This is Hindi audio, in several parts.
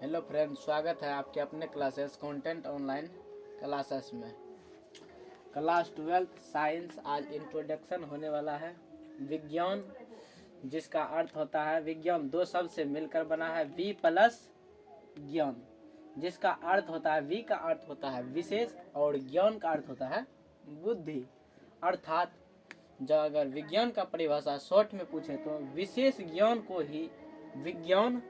हेलो फ्रेंड्स, स्वागत है आपके अपने क्लासेस कंटेंट ऑनलाइन क्लासेस में। क्लास 12 साइंस आज इंट्रोडक्शन होने वाला है। विज्ञान, जिसका अर्थ होता है विज्ञान दो शब्द से मिलकर बना है वी प्लस ज्ञान, जिसका अर्थ होता है वी का अर्थ होता है विशेष और ज्ञान का अर्थ होता है बुद्धि। अर्थात जो अगर विज्ञान का परिभाषा शॉर्ट में पूछे तो विशेष ज्ञान को ही विज्ञान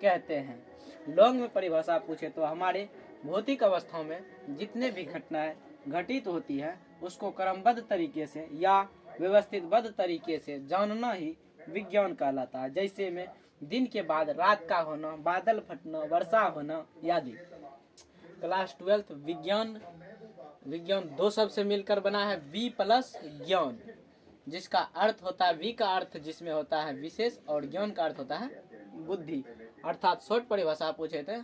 कहते हैं। लॉन्ग में परिभाषा पूछे तो हमारे भौतिक अवस्थाओं में जितने भी घटनाएं घटित होती है उसको क्रमबद्ध तरीके से या व्यवस्थितबद्ध तरीके से जानना ही विज्ञान कहलाता है। जैसे में दिन के बाद रात का होना, बादल फटना, वर्षा होना आदि। क्लास 12 विज्ञान दो शब्द से मिलकर बना है वी प्लस ज्ञान, जिसका अर्थ होता है वी का अर्थ जिसमें होता है विशेष और ज्ञान का अर्थ होता है बुद्धि। अर्थात शॉर्ट परिभाषा पूछे थे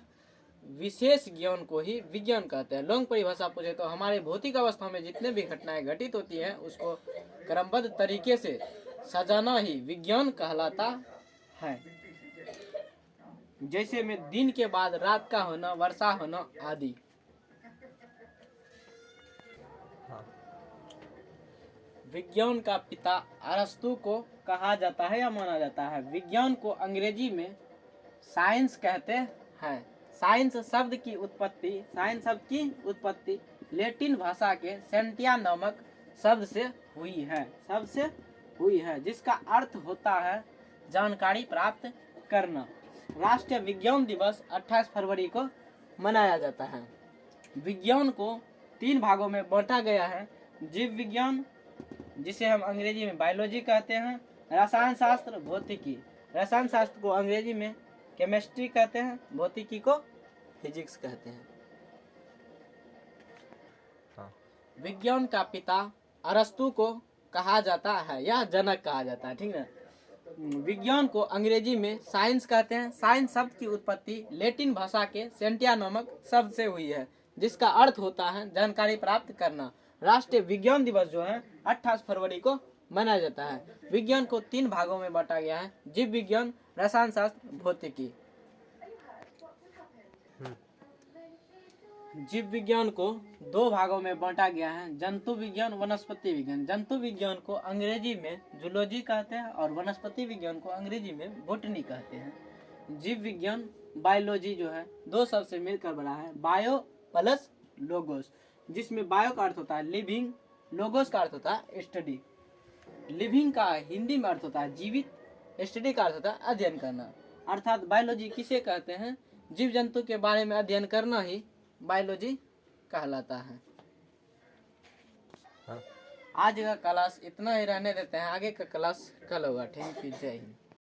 विशेष ज्ञान को ही विज्ञान कहते हैं। लॉन्ग परिभाषा पूछे तो हमारे भौतिक अवस्था में जितने भी घटनाएं घटित होती हैं उसको क्रमबद्ध तरीके से सजाना ही विज्ञान कहलाता है। जैसे में दिन के बाद रात का होना, वर्षा होना आदि। विज्ञान का पिता अरस्तु को कहा जाता है या माना जाता है। विज्ञान को अंग्रेजी में साइंस कहते हैं। साइंस शब्द की उत्पत्ति लैटिन भाषा के सेंटिया नामक शब्द से हुई है, जिसका अर्थ होता है जानकारी प्राप्त करना। राष्ट्रीय विज्ञान दिवस 28 फरवरी को मनाया जाता है। विज्ञान को 3 भागों में बांटा गया है। जीव विज्ञान, जिसे हम अंग्रेजी में बायोलॉजी कहते हैं, रसायन शास्त्र, भौतिकी। रसायन शास्त्र को अंग्रेजी में केमिस्ट्री कहते हैं, भौतिकी को फिजिक्स कहते हैं। विज्ञान का पिता अरस्तु को कहा जाता है या जनक कहा जाता है, ठीक है। विज्ञान को अंग्रेजी में साइंस कहते हैं। साइंस शब्द की उत्पत्ति लैटिन भाषा के सेंटिया नामक शब्द से हुई है, जिसका अर्थ होता है जानकारी प्राप्त करना। राष्ट्रीय विज्ञान दिवस जो है 28 फरवरी को मनाया जाता है। विज्ञान को 3 भागों में बांटा गया है। जीव विज्ञान, रसायन शास्त्र, भौतिकी। जीव विज्ञान को 2 भागों में बांटा गया है। जंतु विज्ञान, वनस्पति विज्ञान। जंतु विज्ञान को अंग्रेजी में जूलॉजी कहते हैं और वनस्पति विज्ञान को अंग्रेजी में बॉटनी कहते हैं। जीव विज्ञान बायोलॉजी जो है 2 शब्द से मिलकर बना है बायो प्लस लोगोस, जिसमें बायो का अर्थ होता है लिविंग, लोगोस का अर्थ होता है स्टडी। लिविंग का हिंदी में अर्थ होता है जीवित, स्टडी का अर्थ होता है अध्ययन करना। अर्थात बायोलॉजी किसे कहते हैं? जीव जंतु के बारे में अध्ययन करना ही बायोलॉजी कहलाता है। आज का क्लास इतना ही रहने देते हैं, आगे का क्लास कल होगा। थैंक यू, जय हिंद।